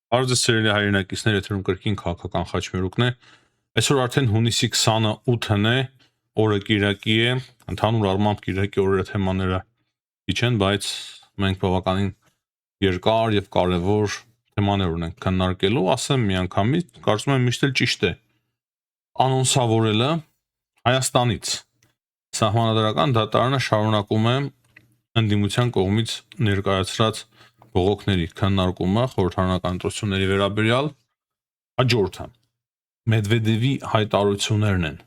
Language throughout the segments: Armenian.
Արզը սերելի հայրենակիցներ, եթերում կրկին քաղաքական խաչմերուկն է։ Այսօր արդեն հունիսի 28-ն է, օրը կիրակի է, ընդհանուր առմամբ կիրակի օրերը թեմաները քիչ են, բայց մենք բավականին երկար եւ կարեւոր թեմաներ ունենք քննարկելու, ասեմ միանգամից, կարծում եմ միշտ էլ ճիշտ է անոնսավորելը Հայաստանից Սահմանադրական դատարանը շարունակում է ընդդիմության կողմից ներկայացրած բողոքների քննարկումը խորհրդարանական ընտրությունների վերաբերյալ հաջորդը Մեդվեդևի հայտարարություններն են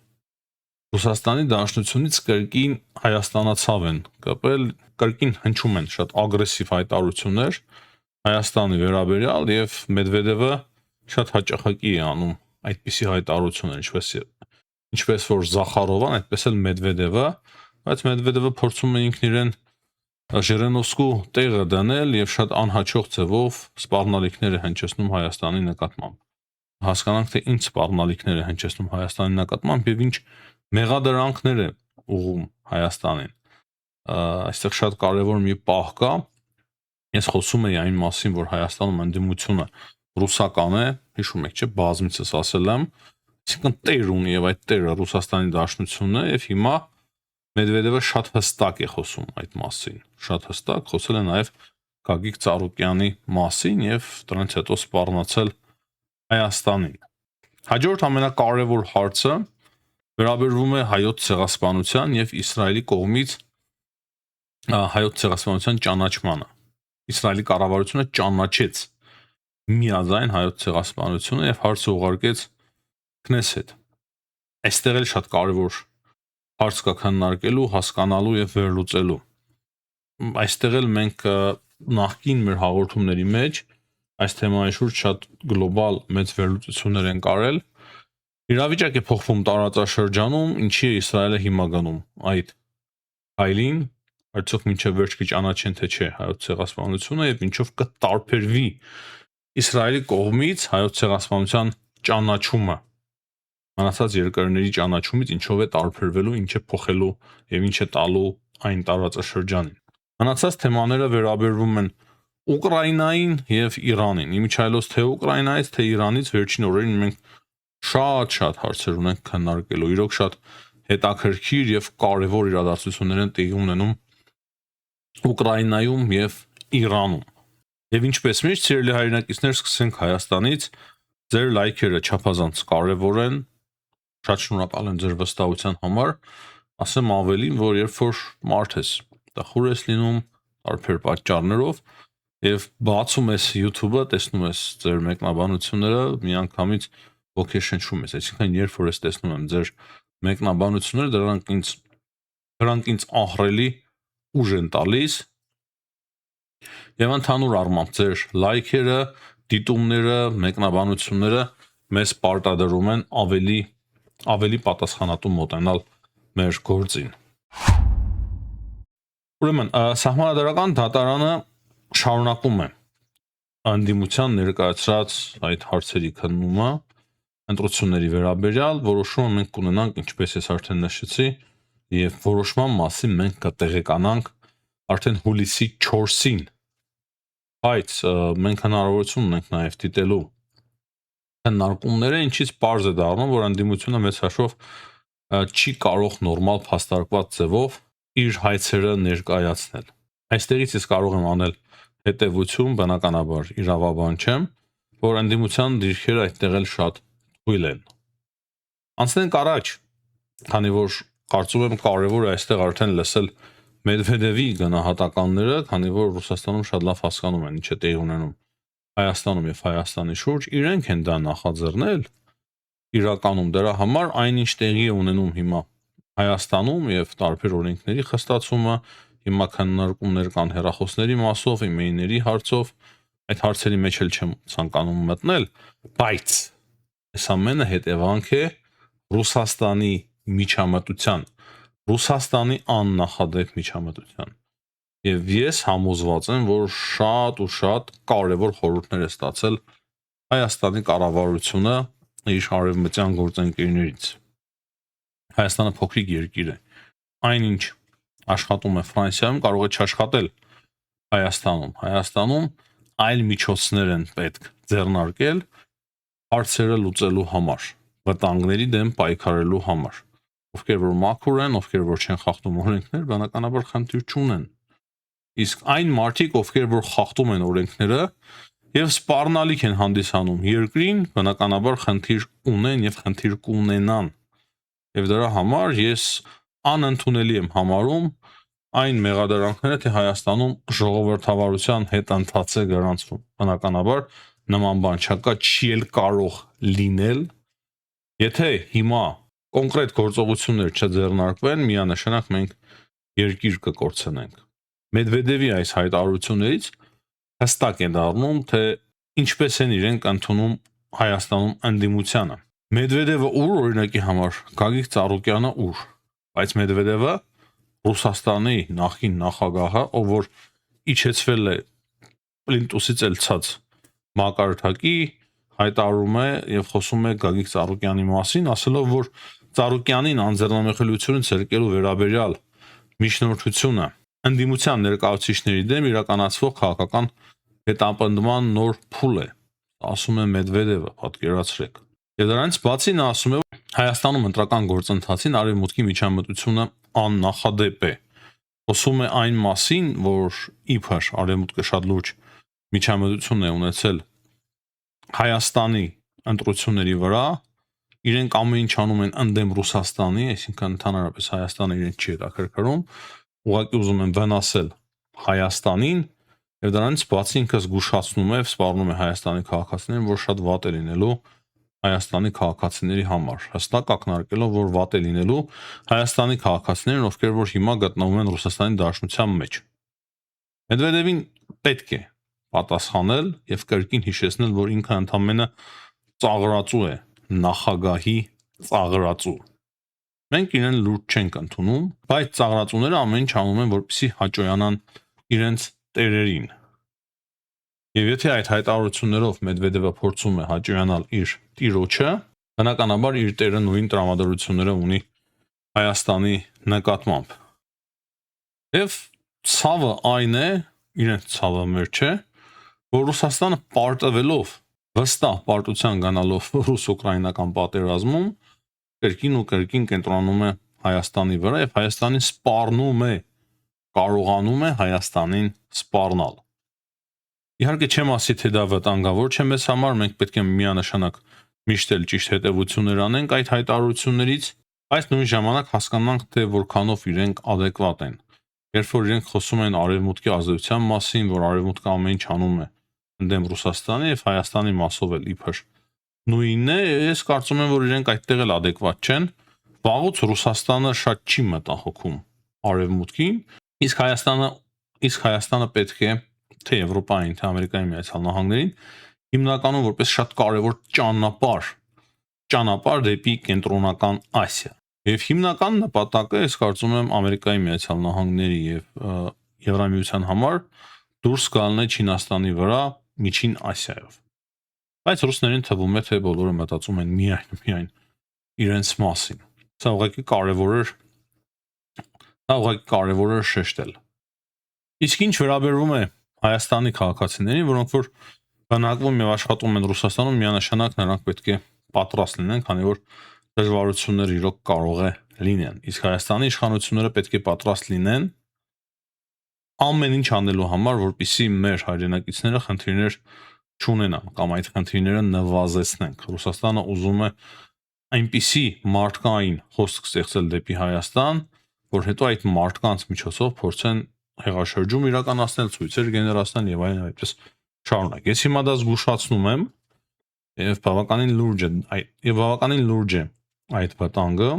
Ռուսաստանի Դաշնությունից կրկին Հայաստանացավ են կապել կրկին հնչում են շատ ագրեսիվ հայտարարություններ Հայաստանի վերաբերյալ եւ Մեդվեդևը շատ հաճախակի է անում այդպիսի հայտարարություններ ինչպես որ Զախարովան այդպես էլ Մեդվեդևը բայց Մեդվեդևը փորձում է ինքն իրեն Ժիրենովսկու տեղը դնել եւ շատ անհաջող ձևով սպառնալիքներ է հնչեցնում Հայաստանի նկատմամբ։ Հասկանանք թե ինչ սպառնալիքներ է հնչեցնում Հայաստանի նկատմամբ եւ ինչ մեղադրանքներ է ուղղում Հայաստանին։ Այստեղ շատ կարեւոր մի պահ կա։ Ես խոսում եի այն մասին, որ Հայաստանում ընդդիմությունը ռուսական է, հիշում եք, չէ՞, բազմիցս ասել եմ, այսինքն տեր ունի եւ այդ տերը Ռուսաստանի Դաշնությունն է եւ հիմա Մեդվեդևը շատ հստակ է խոսում այդ մասին, շատ հստակ խոսել է նաև Գագիկ Ծառուկյանի մասին եւ դրանից հետո սպառնացել Հայաստանին։ Հաջորդ ամենակարևոր հարցը վերաբերվում է հայոց ցեղասպանության եւ Իսրայելի կողմից հայոց ցեղասպանության ճանաչմանը։ Իսրայելի կառավարությունը ճանաչեց միաձայն հայոց ցեղասպանությունը եւ հարցը ուղարկեց Քնեսեթ։ Այստեղ էլ շատ կարևոր հարց կա քննարկելու, հասկանալու եւ վերլուծելու։ Այստեղ էլ մենք նախկին մեր հաղորդումների մեջ այս թեմայի շուրջ շատ գլոբալ մեծ վերլուծություններ են կարել։ Իրավիճակ է փոխվում տարածաշրջանում, ինչի է Իսրայելը հիմա գնում այդ հայլին, արդյոք մինչև վերջ կճանաչեն թե չէ հայոց ցեղասպանությունը եւ ինչով կտարբերվի Իսրայելի կողմից հայոց ցեղասպանության ճանաչումը Մնացած երկրների ճանաչումից ինչով է տարբերվելու, ինչ է փոխելու եւ ինչ է տալու այն տարածաշրջանին։ Մնացած թեմաները վերաբերվում են Ուկրաինային եւ Իրանին։ Իմիջայլոց թե Ուկրաինայից, թե Իրանից վերջին օրերին մենք շատ հարցեր ունենք քննարկելու։ Իրոք շատ հետաքրքիր եւ կարեւոր իրադարձություններ են տեղի ունենում Ուկրաինայում եւ Իրանում։ Եվ ինչպես միշտ, սիրելի հայրենակիցներ, սկսենք Հայաստանից։ Ձեր լայքերը չափազանց կարեւոր են։ Շատ շնորհակալ եմ ձեր վստահության համար, ասեմ ավելին, որ երբ որ մարդ ես, տխուր ես լինում տարբեր պատճառներով եւ բացում ես YouTube-ը, տեսնում ես ձեր մեկնաբանությունները, միանգամից ոգեշնչում ես, այսինքն երբ որ ես տեսնում եմ ձեր մեկնաբանությունները, դրանք ինձ ահռելի ուժ են տալիս եւ ընդհանուր առմամբ ձեր լայքերը, դիտումները, մեկնաբանությունները մեզ պարտադրում են ավելի պատասխանատու մոտենալ մեր գործին։ Ուրեմն, Սահմանադրական դատարանը շարունակում է ընդդիմության ներկայացրած այդ հարցերի քննումը ընտրությունների վերաբերյալ, որոշումը մենք կունենանք, ինչպես ես արդեն նշեցի, եւ որոշման մասին մենք կտեղեկանանք արդեն հուլիսի 4-ին։ Բայց մենք հնարավորություն ունենք նաեւ դիտելու քննարկումները, ինչից պարզ է դառնում, որ ընդդիմությունը մեծ հաշվով չի կարող նորմալ փաստարկված ձևով իր հայցերը ներկայացնել։ Այստեղից ես կարող եմ անել հետևություն, բնականաբար իրավաբան չեմ, որ ընդդիմության դիրքերը այդտեղ էլ շատ թույլ են։ Անցնենք առաջ, քանի որ կարծում եմ կարևոր է այստեղ արդեն լսել Մեդվեդևի գնահատականները, քանի որ Ռուսաստանում շատ լավ հասկանում են ինչ է տեղի ունենում Հայաստանում եւ Հայաստանի շուրջ, իրենք են դա նախաձեռնել իրականում դրա համար այնինչ տեղի է ունենում հիմա Հայաստանում եւ տարբեր օրենքների խստացումը, հիմա քննարկումներ կան հեռախոսների մասով, իմեյլների հարցով, այդ հարցերի մեջ էլ չեմ ցանկանում մտնել, բայց այս ամենը հետևանք է Ռուսաստանի միջամտության, Ռուսաստանի աննախադեպ միջամտության։ Եվ ես համոզված եմ, որ շատ ու շատ կարևոր խորհուրդներ է ստացել Հայաստանի կառավարությունը իր արևմտյան գործընկերներից։ Հայաստանը փոքրիկ երկիր է։ Այնինչ աշխատում է Ֆրանսիայում, կարող է չաշխատել Հայաստանում։ Հայաստանում այլ միջոցներ են պետք ձեռնարկել հարցերը լուծելու համար, վտանգների դեմ պայքարելու համար։ Ովքեր որ մաքուր են, ովքեր որ չեն խախտում օրենքներ, բնականաբար խնդիր չունեն։ Իսկ այն մարդիկ, ովքեր որ խախտում են օրենքները եւ սպառնալիք են հանդիսանում երկրին, բնականաբար խնդիր ունեն եւ խնդիր կունենան։ Եվ դրա համար ես անընդունելի եմ համարում այն մեղադրանքները, թե Հայաստանում ժողովրդավարության հետ ընթաց է գրանցվում։ Բնականաբար նման բան չկա, չի էլ կարող լինել, եթե հիմա կոնկրետ գործողություններ չձեռնարկվեն, միանշանակ մենք երկիր կկորցնենք։ Մեդվեդևի այս հայտարարություններից հստակ է դառնում, թե ինչպես են իրենք ընդունում Հայաստանում ընդդիմությանը։ Մեդվեդևը ուր օրինակի համար, Գագիկ Ծառուկյանը ուր, բայց Մեդվեդևը Ռուսաստանի նախկին նախագահը, ով որ իջեցվել է պլինտուսից ելցած մակարդակի, հայտարարում է եւ խոսում է Գագիկ Ծառուկյանի մասին, ասելով, որ Ծառուկյանին անձեռնամխելիություն ցերկելու վերաբերյալ միջնորդությունը ընդդիմության ներկայացուցիչների դեմ իրականացվող քաղաքական հետապնդման նոր փուլ է, ասում է Մեդվեդևը, պատկերացրեք։ Եվ դրանից բացի նա ասում է, որ Հայաստանում ընտրական գործընթացին արևմուտքի միջամտությունը աննախադեպ է։ Խոսում է այն մասին, որ իբր արևմուտքը շատ լուրջ միջամտություն է ունեցել Հայաստանի ընտրությունների վրա, իրենք ամեն ինչ անում են ընդդեմ Ռուսաստանի, այսինքն ընդհանրապես Հայաստանը իրեն չի հետաքրքրում, ուղղակի ուզում են վնասել Հայաստանին, եւ դրանից բացի ինքը զգուշացնում է, սպառնում է Հայաստանի քաղաքացիներին, որ շատ վատ է լինելու Հայաստանի քաղաքացիների համար, հստակ ակնարկելով, որ վատ է լինելու Հայաստանի քաղաքացիներին, ովքեր որ հիմա գտնվում են Ռուսաստանի Դաշնության մեջ։ Մեդվեդևին պետք է պատասխանել եւ կրկին հիշեցնել, որ ինքը ընդամենը ծաղրածու է, նախագահի ծաղրածու։ Մենք իրեն լուրջ չենք ընդունում, բայց ծաղրածուները ամեն ինչ անում են, որպեսզի հաճոյանան իրենց տերերին։ Եվ եթե այդ հայտարարություններով Մեդվեդևը փորձում է հաճոյանալ իր տիրոջը, բնականաբար իր տերը նույն տրամադրությունները ունի Հայաստանի նկատմամբ։ Եվ ցավը այն է, իրենց ցավը մեր չէ, որ Ռուսաստանը պարտվելով վստահ պարտության գնալով ռուս-ուկրաինական պատերազմում կրկին ու կրկին կենտրոնանում է Հայաստանի վրա եւ Հայաստանին սպառնում է, կարողանում է Հայաստանին սպառնալ։ Իհարկե չեմ ասի, թե դա վտանգավոր չէ մեզ համար, մենք պետք է միանշանակ միշտ էլ ճիշտ հետևություններ անենք այդ հայտարարություններից, բայց նույն ժամանակ հասկանանք, թե որքանով իրենք adekvat են։ Երբ որ իրենք խոսում են արևմուտքի ազդեցության մասին, որ արևմուտքը ամեն ինչ անում է ընդդեմ Ռուսաստանի եւ Հայաստանի մասով էլ իբր նույնն է, ես կարծում եմ, որ իրենք այդտեղ էլ adekvat չեն։ Վաղուց Ռուսաստանը շատ չի մտահոգում արևմուտքին, իսկ Հայաստանը պետք է թե Եվրոպային, թե Ամերիկայի Միացյալ Նահանգներին հիմնականում որպես շատ կարևոր ճանապարհ դեպի կենտրոնական Ասիա։ Եվ հիմնական նպատակը, ես կարծում եմ, Ամերիկայի Միացյալ Նահանգների եւ Եվրամիության համար դուրս գալն է Չինաստանի վրա Միջին Ասիայով։ Բայց ռուսներին թվում է, թե բոլորը մտածում են միայն իրենց մասին։ Սա ուղղակի կարևոր է շեշտել։ Իսկ ինչ վերաբերվում է Հայաստանի քաղաքացիներին, որոնք որ բնակվում եւ աշխատում են Ռուսաստանում, միանշանակ նրանք պետք է պատրաստ լինեն, քանի որ դժվարություններ իրոք կարող է լինեն։ Իսկ Հայաստանի իշխանությունները պետք է պատրաստ լինեն ամեն ինչ անելու համար, որպեսզի մեր հայրենակիցները խնդիրներ չունենան կամ այդ խնդիրները նվազեցնենք։ Ռուսաստանը ուզում է այնպիսի մարդկային խոսք ստեղծել դեպի Հայաստան, որ հետո այդ մարդկանց միջոցով փորձեն հեղաշրջում իրականացնել, ցույցեր գեներացնել եւ այլն այդպես շարունակ։ Ես հիմա դա զգուշացնում եմ եւ բավականին լուրջ է այդ վտանգը։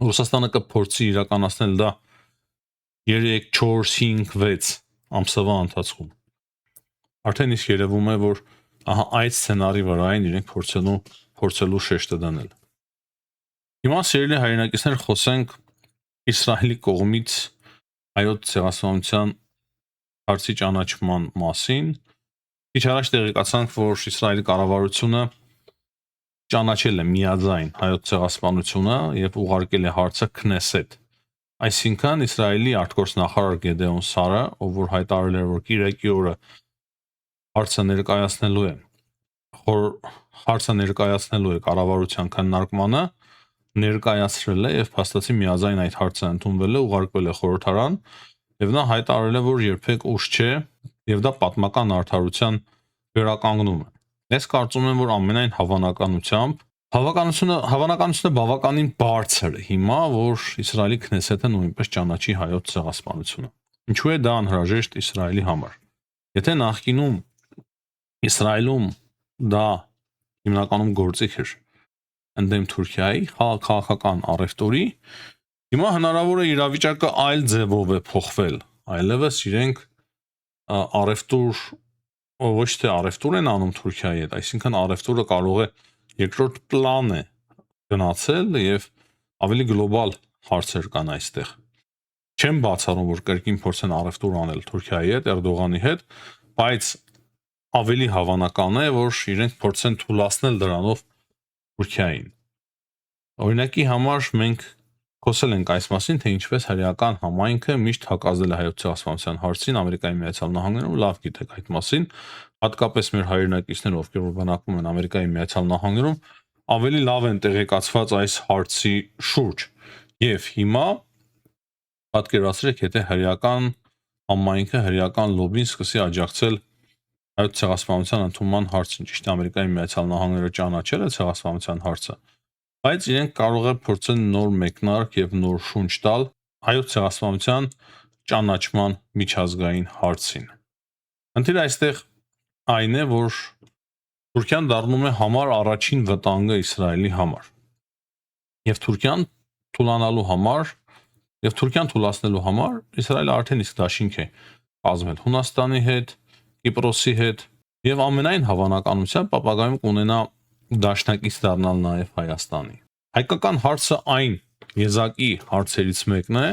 Ռուսաստանը կփորձի իրականացնել դա 3, 4, 5, 6 ամսվա ընթացքում։ Արդեն իսկ երևում է, որ ահա այդ սցենարի վրային իրենք փորձելու շեշտը դնել։ Հիմա սիրելի հայրենակիցներ, խոսենք Իսրայելի կողմից հայոց ցեղասպանության հարցի ճանաչման մասին։ Քիչ առաջ տեղեկացանք, որ Իսրայելի կառավարությունը ճանաչել է միաձայն հայոց ցեղասպանությունը եւ ուղարկել է հարցը Քնեսեթ։ Այսինքն Իսրայելի արտգործնախարար Գեդեոն Սարը, ով որ հայտարարել էր, որ Կիրակի օրը հարցը ներկայացնելու է կառավարության քննարկմանը, ներկայացրել է եւ փաստացի միաձայն այդ հարցը ընդունվել է, ուղարկվել է խորհրդարան եւ նա հայտարարել է, որ երբեք ուշ չէ եւ դա պատմական արդարության վերականգնում է։ Ես կարծում եմ, որ ամենայն հավանականությունը բավականին բարձր է հիմա, որ Իսրայելի քնեսեթը նույնպես ճանաչի հայոց ցեղասպանությունը։ Ինչու է դա անհրաժեշտ Իսրայելի համար։ Եթե նախկինում Իսրայելում դա հիմնականում գործիք էր ընդդեմ Թուրքիայի քաղաքական առևտուրի, հիմա հնարավոր է իրավիճակը այլ ձևով է փոխվել, այլևս իրենք առևտուր ոչ թե առևտուր են անում Թուրքիայի հետ, այսինքն առևտուրը կարող է երկրորդ պլան է գնացել եւ ավելի գլոբալ հարցեր կան այստեղ։ Չեմ բացառում, որ կրկին փորձեն առևտուր անել Թուրքիայի հետ, Էրդողանի հետ, բայց ավելի հավանական է, որ իրենք փորձեն թուլացնել դրանով Թուրքիային։ Օրինակի համար մենք խոսել ենք այս մասին, թե ինչպես հրեական համայնքը միշտ հակազդել է հայոց ցեղասպանության հարցին Ամերիկայի Միացյալ Նահանգներում, լավ գիտեք այդ մասին, հատկապես մեր հայրենակիցները, ովքեր որ բնակվում են Ամերիկայի Միացյալ Նահանգներում, ավելի լավ են տեղեկացված այս հարցի շուրջ։ Եվ հիմա պատկերացրեք, եթե հրեական համայնքը, հրեական լոբին սկսի աջակցել հայոց ցեղասպանության ընդունման հարցին, ճիշտ է Ամերիկայի Միացյալ Նահանգները ճանաչել է ցեղասպանության հարցը, բայց իրենք կարող է փորձեն նոր մեկնարկ եւ նոր շունչ տալ հայոց ցեղասպանության ճանաչման միջազգային հարցին։ Խնդիրը այստեղ այն է, որ Թուրքիան դառնում է համար առաջին վտանգը Իսրայելի համար։ Եվ Թուրքիան թուլացնելու համար Իսրայելը արդեն իսկ դաշինք է կազմել Հունաստանի հետ, Կիպրոսի հետ եւ ամենայն հավանականությամբ ապագայում կունենա դաշնակից դառնալ նաեւ Հայաստանի։ Հայկական հարցը այն եզակի հարցերից մեկն է,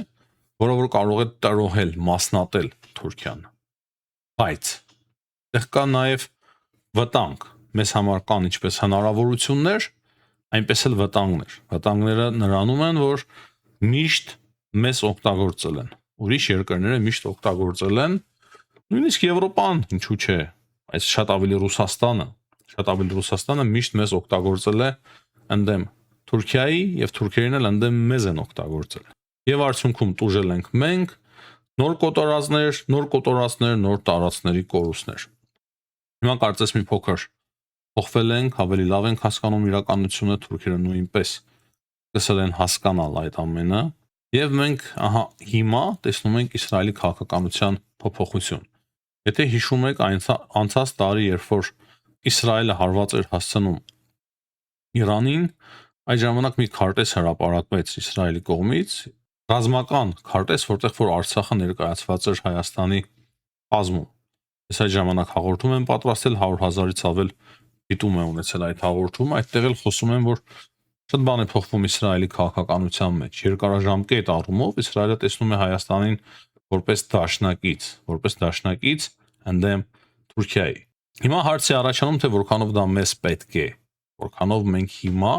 որը որ կարող է տրոհել, մասնատել Թուրքիան։ Բայց այդտեղ կա նաեւ վտանգ։ Մեզ համար կան ինչպես հնարավորություններ, այնպես էլ վտանգներ։ Վտանգները նրանում են, որ միշտ մեզ օգտագործել են։ Ուրիշ երկրները միշտ օգտագործել են, նույնիսկ Եվրոպան, ինչու՞ չէ, այս շատ ավելի Ռուսաստանը միշտ մեզ օգտագործել է ընդդեմ Թուրքիայի եւ թուրքերին էլ ընդդեմ մեզ են օգտագործել։ Եվ արդյունքում տուժել ենք մենք, նոր կոտորածներ, նոր տարածքների կորուստներ։ Հիմա կարծես մի փոքր փոխվել ենք, ավելի լավ ենք հասկանում իրականությունը, թուրքերը նույնպես սկսել են հասկանալ այդ ամենը, եւ մենք ահա հիմա տեսնում ենք Իսրայելի քաղաքականության փոփոխություն։ Եթե հիշում եք անցած տարի, երբ որ Իսրայելը հարված էր հասցնում Իրանին, այդ ժամանակ մի քարտեզ հրապարակվեց Իսրայելի կողմից, ռազմական քարտեզ, որտեղ որ Արցախը ներկայացված էր Հայաստանի կազմում։ Ես այդ ժամանակ հաղորդում եմ պատրաստել 100,000-ից ավել դիտում է ունեցել այդ հաղորդումը, այդտեղ էլ խոսում եմ, որ շատ բան է փոխվում Իսրայելի քաղաքականության մեջ։ Երկարաժամկետ առումով Իսրայելը տեսնում է Հայաստանին որպես դաշնակից ընդդեմ Թուրքիայի։ Հիմա հարցի առաջանում, թե որքանով դա մեզ պետք է, որքանով մենք հիմա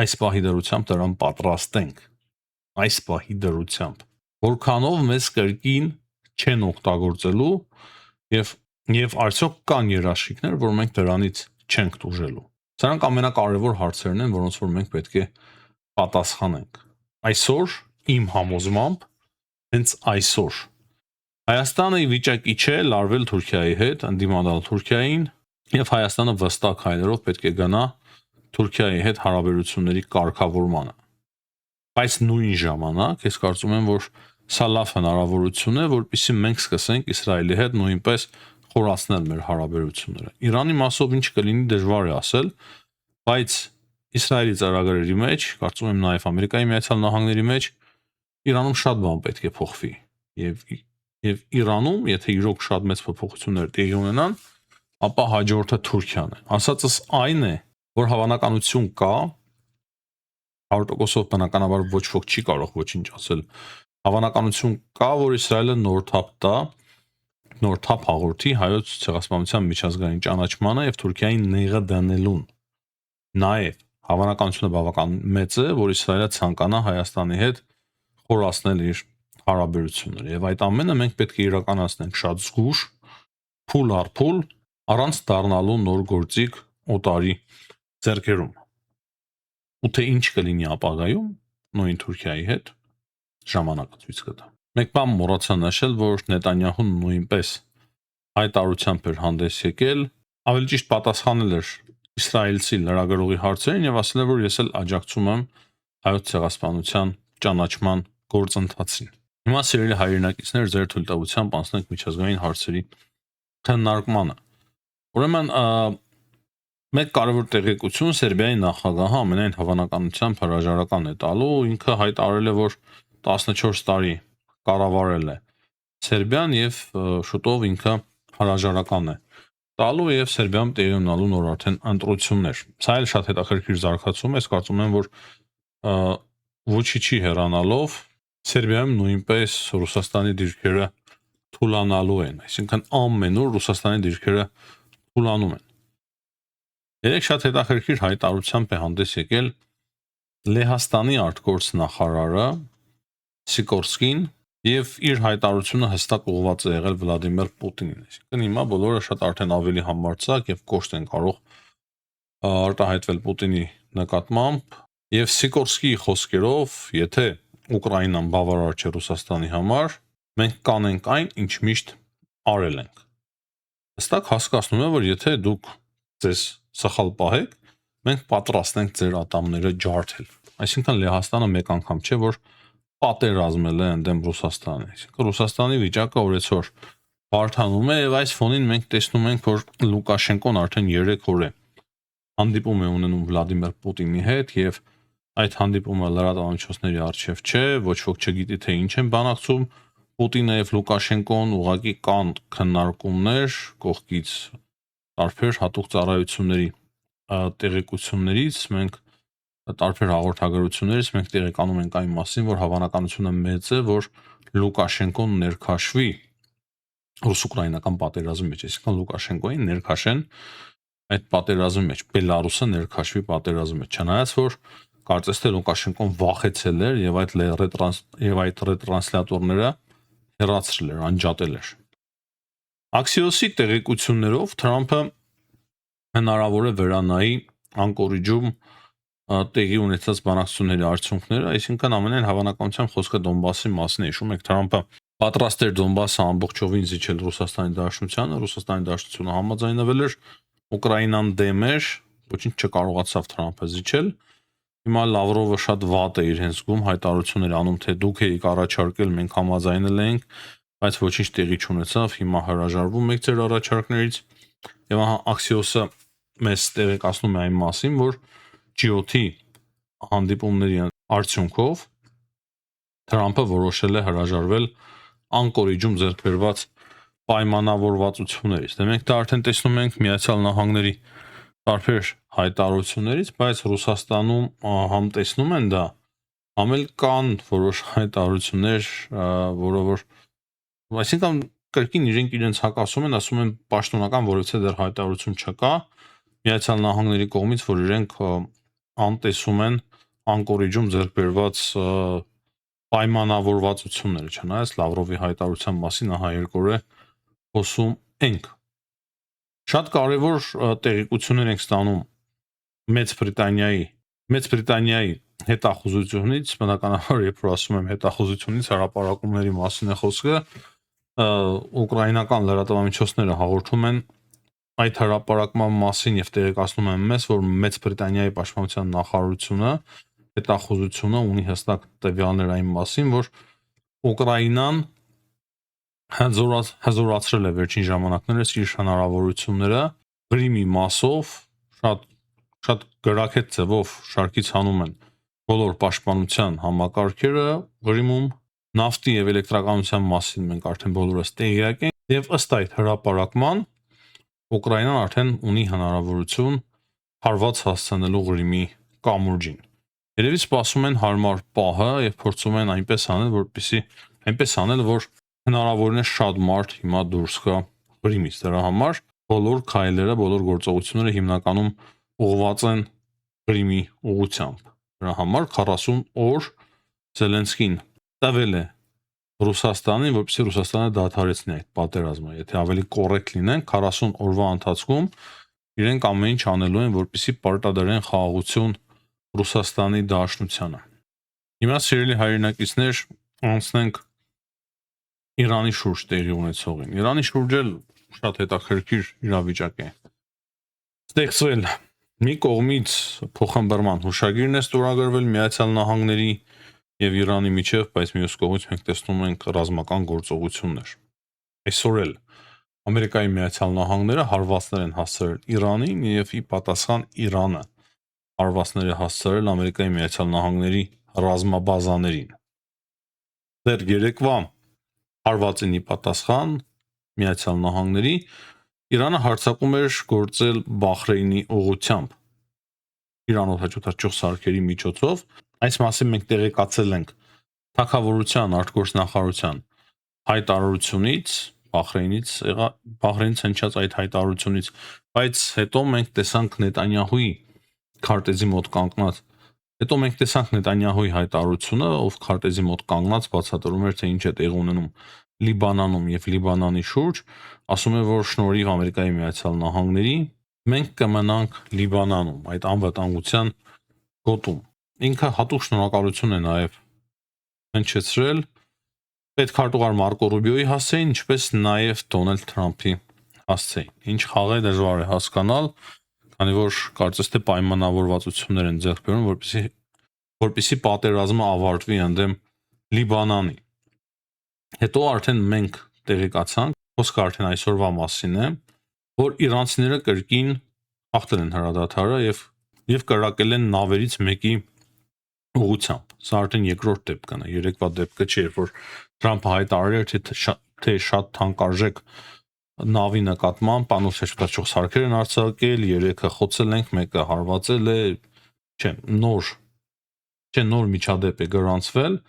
այս պահի դրությամբ դրան պատրաստ ենք, այս պահի դրությամբ, որքանով մեզ կրկին չեն օգտագործելու եւ արդյոք կան երաշխիքներ, որ մենք դրանից չենք տուժելու։ Սրանք ամենակարևոր հարցերն են, որոնց որ մենք պետք է պատասխանենք։ Այսօր իմ համոզմամբ հենց այսօր Հայաստանը ի վիճակի չէ լարվել Թուրքիայի հետ, ընդդիմանալ Թուրքիային եւ Հայաստանը վստահ հայերով պետք է գնա Թուրքիայի հետ հարաբերությունների կարգավորմանը։ Բայց նույն ժամանակ ես կարծում եմ, որ սա լավ հնարավորություն է, որպեսզի մենք սկսենք Իսրայելի հետ նույնպես խորացնել մեր հարաբերությունները։ Իրանի մասով ինչ կլինի դժվար է ասել, բայց Իսրայելի ծրագրերի մեջ, կարծում եմ նաև Ամերիկայի Միացյալ Նահանգների մեջ Իրանում շատ բան պետք է փոխվի եւ Իրանում, եթե իրոք շատ մեծ փոփոխություններ տեղի ունենան, ապա հաջորդը Թուրքիան է։ Ասածս այն է, որ հավանականություն կա 100%-ով բնականաբար ոչ ոք չի կարող ոչինչ ասել։ Հավանականություն կա, որ Իսրայելը նոր թափ հաղորդի հայոց ցեղասպանության միջազգային ճանաչմանը եւ Թուրքիային նեղը դնելուն։ Նաեւ հավանականությունը բավական մեծ է, որ Իսրայելը ցանկանա Հայաստանի հետ խորացնել իր հարաբերությունները եւ այդ ամենը մենք պետք է իրականացնենք շատ զգուշ, փուլ առ փուլ առանց դառնալու նոր գործիք օտարի ձեռքերում։ Ու թե ինչ կլինի ապագայում նույն Թուրքիայի հետ ժամանակը ցույց կտա։ Մեկ բան մոռացա նշել, որ Նետանյահուն նույնպես հայտարարությամբ էր հանդես եկել, ավելի ճիշտ պատասխանել էր իսրայելցի լրագրողի հարցերին եւ ասել էր, որ ես էլ աջակցում եմ հայոց ցեղասպանության ճանաչման գործընթացին։ Հիմա սիրելի հայրենակիցներ, ձեր թույլտվությամբ անցնենք միջազգային հարցերի քննարկմանը։ Ուրեմն մեկ կարևոր տեղեկություն Սերբիայի նախագահը ամենայն հավանականությամբ հրաժարական է տալու, ինքը հայտարարել է, որ 14 տարի կառավարել է Սերբիան եւ շուտով ինքը հրաժարական է տալու եւ Սերբիայում տեղի ունենալու նոր արդեն ընտրություններ։ Սա էլ շատ հետաքրքիր զարգացում է, ես կարծում եմ, որ Վուչիչի հեռանալով Սերբիայում նույնպես Ռուսաստանի դիրքերը թուլանալու են, այսինքն ամենուր Ռուսաստանի դիրքերը թուլանում են։ Երեք շատ հետաքրքիր հայտարարությամբ է հանդես եկել Լեհաստանի արտգործ նախարարը Սիկորսկին եւ իր հայտարարությունը հստակ ուղղված է եղել Վլադիմիր Պուտինին։ Այսինքն հիմա բոլորը շատ արդեն ավելի համարձակ եւ կոշտ են կարող արտահայտվել Պուտինի նկատմամբ եւ Սիկորսկիի խոսքերով, եթե Ուկրաինան բավարար չէ Ռուսաստանի համար, մենք կանենք այն, ինչ միշտ արել ենք։ Հստակ հասկացնում եմ, որ եթե դուք ձեզ սխալ պահեք, մենք պատրաստ ենք ձեր ատամները ջարդել։ Այսինքն Լեհաստանը մեկ անգամ չէ, որ պատերազմել է ընդդեմ Ռուսաստանի։ Այսինքն Ռուսաստանի վիճակը օրեցօր բարդանում է եւ այս ֆոնին մենք տեսնում ենք, որ Լուկաշենկոն արդեն 3 օր է հանդիպում է ունենում Վլադիմիր Պուտինի հետ եւ այդ հանդիպումը լրատվամիջոցների առջև չէ, ոչ ոք չգիտի թե ինչ են բանակցում Պուտինը եւ Լուկաշենկոն, ուղղակի կան քննարկումներ կողքից տարբեր հատուկ ծառայությունների տեղեկություններից մենք տարբեր հաղորդագրություններից մենք տեղեկանում ենք այն մասին, որ հավանականությունը մեծ է, որ Լուկաշենկոն ներքաշվի ռուս-ուկրաինական պատերազմի մեջ, այսինքն Լուկաշենկոին ներքաշեն այդ պատերազմի մեջ, Բելարուսը ներքաշվի պատերազմի մեջ, չնայած որ կարծես թե Լուկաշենկոն վախեցել էր եւ այդ ռետրանսլյատորները հեռացրել էր, անջատել էր։ Axios-ի տեղեկություններով Թրամփը հնարավոր է վերանայի Անկորիջում տեղի ունեցած բանակցությունների արդյունքները, այսինքն ամենայն հավանականությամբ խոսքը Դոնբասի մասին է։ Հիշում եք, Թրամփը պատրաստ էր Դոնբասը ամբողջովին զիջել Ռուսաստանի Դաշնությանը, Ռուսաստանի Դաշնությունը համաձայնվել էր, Ուկրաինան դեմ էր, ոչինչ չկարողացավ Թրամփը զիջել։ Հիմա Լավրովը շատ վատ է իրեն զգում, հայտարարություններ անում, թե դուք եք առաջարկել, մենք համաձայնել ենք, բայց ոչինչ տեղի չունեցավ, հիմա հրաժարվում եք ձեր առաջարկներից։ Եվ ահա Axios-ը մեզ տեղեկացնում է այն մասին, որ G8-ի հանդիպումների արդյունքով Թրամփը որոշել է հրաժարվել Անկորիջում ձեռք բերված պայմանավորվածություններից։ Դե մենք դա արդեն տեսնում ենք Միացյալ Նահանգների տարբեր հայտարարություններից, բայց Ռուսաստանում համ տեսնում են դա, համ էլ կան որոշ հայտարարություններ, որը այսինքն կրկին իրենց հակասում են, ասում են պաշտոնական որևէ դեռ հայտարարություն չկա Միացյալ Նահանգների կողմից, որ իրենք անտեսում են Անկորիջում ձեռք բերված պայմանավորվածությունները, չնայած Լավրովի հայտարարության մասին ահա 2 օր է խոսում ենք։ Շատ կարևոր տեղեկություններ ենք ստանում Մեծ Բրիտանիայի հետախուզությունից, բնականաբար երբ որ ասում եմ հետախուզությունից, հրապարակումների մասին է խոսքը, ուկրաինական լրատվամիջոցները հաղորդում են այդ հրապարակման մասին եւ տեղեկացնում են մեզ, որ Մեծ Բրիտանիայի պաշտպանության նախարարությունը հետախուզությունը ունի հստակ տվյալներ այն մասին, որ Ուկրաինան հզորացրել է վերջին ժամանակներս իր հնարավորությունները Ղրիմի մասով շատ գրաքետ ձևով շարքից հանում են բոլոր պաշտպանության համակարգերը Ղրիմում նավթի եւ էլեկտրականության մասին մենք արդեն բոլորս տեղյակ ենք եւ ըստ այդ հրապարակման Ուկրաինան արդեն ունի հնարավորություն հարված հասցնելու Ղրիմի կամուրջին։ Երևի սպասում են հարմար պահը եւ փորձում են այնպես անել, որ հնարավորինս շատ մարդ հիմա դուրս գա Ղրիմից։ Դրա համար բոլոր քայլերը, բոլոր գործողությունները հիմնականում ուղղված են Ղրիմի ուղղությամբ։ Դրա համար 40 օր Զելենսկին տվել է Ռուսաստանին, որպեսզի Ռուսաստանը դադարեցնի այդ պատերազմը։ Եթե ավելի կոռեկտ լինեն, 40 օրվա ընթացքում իրենք ամեն ինչ անելու են, որպեսզի պարտադրեն խաղաղություն Ռուսաստանի Դաշնությանը։ Հիմա սիրելի հայրենակիցներ, անցնենք Իրանի շուրջ տեղի ունեցողին։ Իրանի շուրջ էլ շատ հետաքրքիր իրավիճակ է ստեղծվել։ Մի կողմից փոխհմբռնման հուշագիրն է ստորագրվել Միացյալ Նահանգների եւ Իրանի միջև, բայց մյուս կողմից մենք տեսնում ենք ռազմական գործողություններ։ Այսօր էլ Ամերիկայի Միացյալ Նահանգները հարվածներ են հասցրել Իրանին եւ ի պատասխան Իրանը հարվածներ է հասցրել Ամերիկայի Միացյալ Նահանգների ռազմաբազաներին։ Դեռ երեկվա հարվածին ի պատասխան Միացյալ Նահանգների Իրանը հարձակում էր գործել Բախրեյնի ուղությամբ Իրանոց հաջորդող սարքերի միջոցով։ Այս մասին մենք տեղեկացել ենք Թագավորության արտգործնախարարության հայտարարությունից, Բախրեյնից հնչած այդ հայտարարությունից, բայց հետո մենք տեսանք Նետանյահուի քարտեզի մոտ կանգնած հայտարարությունը, ով քարտեզի մոտ կանգնած բացատրում էր, թե ինչ է տեղի ունենում Լիբանանում եւ Լիբանանի շուրջ, ասում է, որ շնորհիվ Ամերիկայի Միացյալ Նահանգների մենք կմնանք Լիբանանում, այդ անվտանգության գոտում։ Ինքը հատուկ շնորհակալություն է նաեւ հնչեցրել պետքարտուղար Մարկո Ռուբիոյի հասցեին, ինչպես նաեւ Դոնալդ Թրամփի հասցեին։ Ինչ խաղ է դժվար է հասկանալ, քանի որ կարծես թե պայմանավորվածություններ են ձեռք բերում, որպեսզի պատերազմը ավարտվի ընդդեմ Լիբանանի։ Հետո արդեն մենք տեղեկացանք, խոսքը արդեն այսօրվա մասին է, որ իրանցիները կրկին հաղթել են հրադադարը եւ կրակել են նավերից մեկի ուղությամբ։ Սա արդեն երկրորդ դեպքն է, երեկվա դեպքը չէ, երբ որ Թրամփը հայտարարել էր, թե շատ թանկարժեք նավի նկատմամբ անուշ հաշվետվող սարքեր են արձակել, 3-ը խոցել ենք, մեկը հարվածել է, նոր միջադեպ է գրանցվել,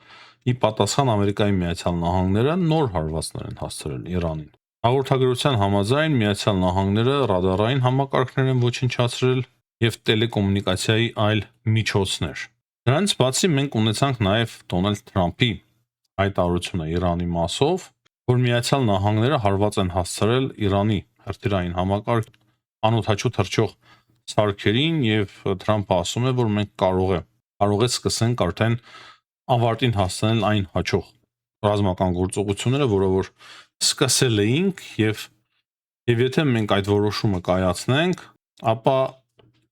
ի պատասխան Ամերիկայի Միացյալ Նահանգները նոր հարվածներ են հասցրել Իրանին։ Հաղորդագրության համաձայն Միացյալ Նահանգները ռադարային համակարգներ են ոչնչացրել եւ տելեկոմունիկացիայի այլ միջոցներ։ Դրանից բացի մենք ունեցանք նաեւ Դոնալդ Թրամփի հայտարարությունը Իրանի մասով, որ Միացյալ Նահանգները հարված են հասցրել Իրանի հրթիռային համակարգ անօդաչու թռչող սարքերին եւ Թրամփը ասում է, որ մենք կարող է սկսենք արդեն ավարտին հասցնել այն հաջող ռազմական գործողությունները, որը որ սկսել էինք եւ եթե մենք այդ որոշումը կայացնենք, ապա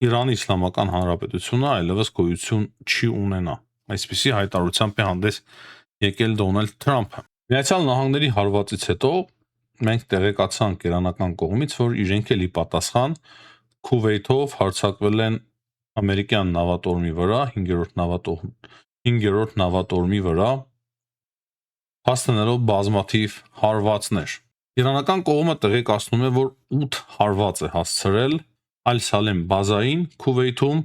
Իրանի Իսլամական Հանրապետությունը այլևս գոյություն չի ունենա։ Այսպիսի հայտարարությամբ է հանդես եկել Դոնալդ Թրամփը։ Միացյալ Նահանգների հարվածից հետո մենք տեղեկացանք իրանական կողմից, որ իրենք էլ ի պատասխան Քուվեյթով հարձակվել են ամերիկյան նավատորմի վրա, 5-րդ նավատորմի վրա, հասցնելով բազմաթիվ հարվածներ։ Իրանական կողմը տեղեկացնում է, որ 8 հարված է հասցրել Ալ-Սալեմ բազային Քուվեյթում,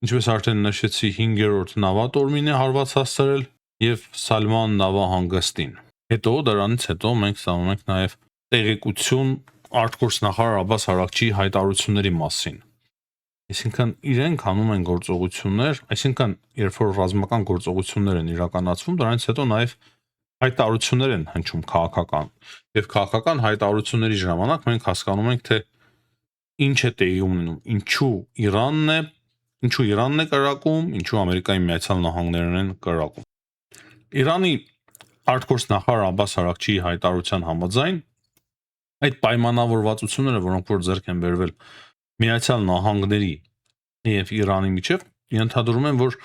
ինչպես արդեն նշեցի, 5-րդ նավատորմին է հարված հասցրել եւ Սալման նավահանգստին։ Հետո դրանից հետո մենք ստանում ենք նաեւ տեղեկություն արտգործնախարար Աբբաս Արաքչիի հայտարարությունների մասին։ Այսինքն իրենք անում են գործողություններ, այսինքն երբ որ ռազմական գործողություններ են իրականացվում, դրանից հետո նաեւ հայտարարություններ են հնչում քաղաքական։ Եվ քաղաքական հայտարարությունների ժամանակ մենք հասկանում ենք, թե ինչ է տեղի ունենում, ինչու Իրանն է կրակում, ինչու Ամերիկայի Միացյալ Նահանգներն են կրակում։ Իրանի արտգործնախարար Աբբաս Արաքչիի հայտարարության համաձայն այդ պայմանավորվածությունները, որոնք որ ձեռք են բերվել Միացյալ Նահանգների եւ Իրանի միջև, ենթադրում են, որ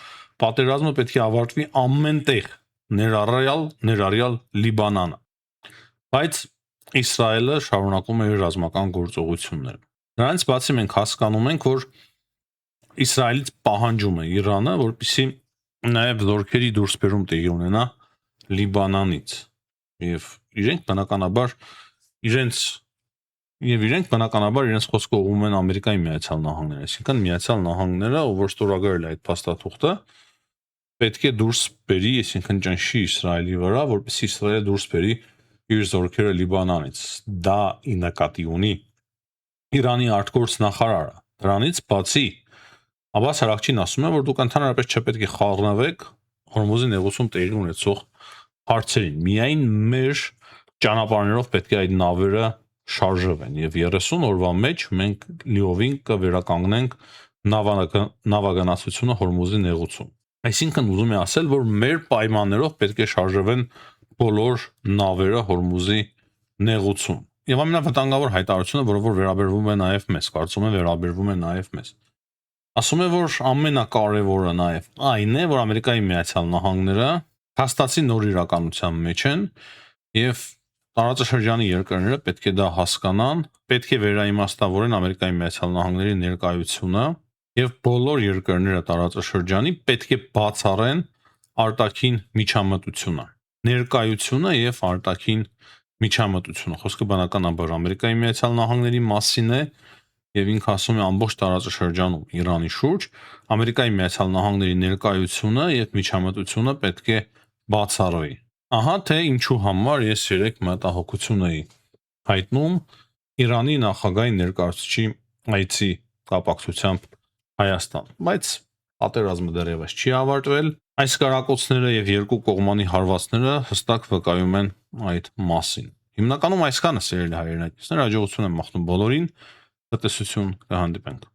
պատերազմը պետք է ավարտվի ամեն տեղ, ներառյալ Լիբանանը։ Բայց Իսրայելը շարունակում է իր ռազմական գործողությունները։ Դրանից բացի մենք հասկանում ենք, որ Իսրայելից պահանջում է Իրանը, որպեսզի նաև զորքերի դուրսբերում տեղի ունենա Լիբանանից։ Եվ իրենք բնականաբար իրենց խոսքը ուղղում են Ամերիկայի Միացյալ Նահանգներին, այսինքն Միացյալ Նահանգները, ով որ ստորագրել է այդ փաստաթուղթը, պետք է դուրս բերի, այսինքն ճնշի Իսրայելի վրա, որպեսզի Իսրայելը դուրս բերի իր զորքերը Լիբանանից։ Դա ի նկատի ունի Իրանի արտգործնախարարը։ Դրանից բացի Աբբաս Արաքչին ասում է, որ դուք ընդհանրապես չպետք է խառնվեք Հորմուզի նեղուցում տեղի ունեցող հարցերին։ Միայն մեր ճանապարհներով պետք է այդ նավերը շարժվեն եւ 30 օրվա մեջ մենք լիովին կվերականգնենք նավագնացությունը Հորմուզի նեղուցում։ Այսինքն ուզում է ասել, որ մեր պայմաններով պետք է շարժվեն բոլոր նավերը Հորմուզի նեղուցում։ Եվ ամենավտանգավոր հայտարարությունը, որը որ վերաբերվում է նաև մեզ, կարծում եմ վերաբերվում է նաև մեզ։ Ասում է, որ ամենակարևորը նաև այն է, որ Ամերիկայի Միացյալ Նահանգները հաստատի նոր իրականության մեջ են եւ տարածաշրջանի երկրները պետք է դա հասկանան, պետք է վերաիմաստավորեն Ամերիկայի Միացյալ Նահանգների ներկայությունը եւ բոլոր երկրները տարածաշրջանի պետք է բացառեն արտաքին միջամտությունը, ներկայությունը եւ արտաքին միջամտությունը։ Խոսքը բնականաբար Ամերիկայի Միացյալ Նահանգների մասին է եւ ինքը ասում է ամբողջ տարածաշրջանում Իրանի շուրջ Ամերիկայի Միացյալ Նահանգների ներկայությունը եւ միջամտությունը պետք է բացառվի։ Ահա թե ինչու համար ես երեք մտահոգություն էի հայտնում Իրանի նախագահի ներկայացուցիչի այցի կապակցությամբ Հայաստան, բայց պատերազմը դեռևս չի ավարտվել։ Այս կարակոծները եւ երկու կողմանի հարվածները հստակ վկայում են այդ մասին։ Հիմնականում այսքանը սիրելի հայրենակիցներ, հաջողություն եմ մաղթում բոլորին, տնտեսություն կհանդիպենք։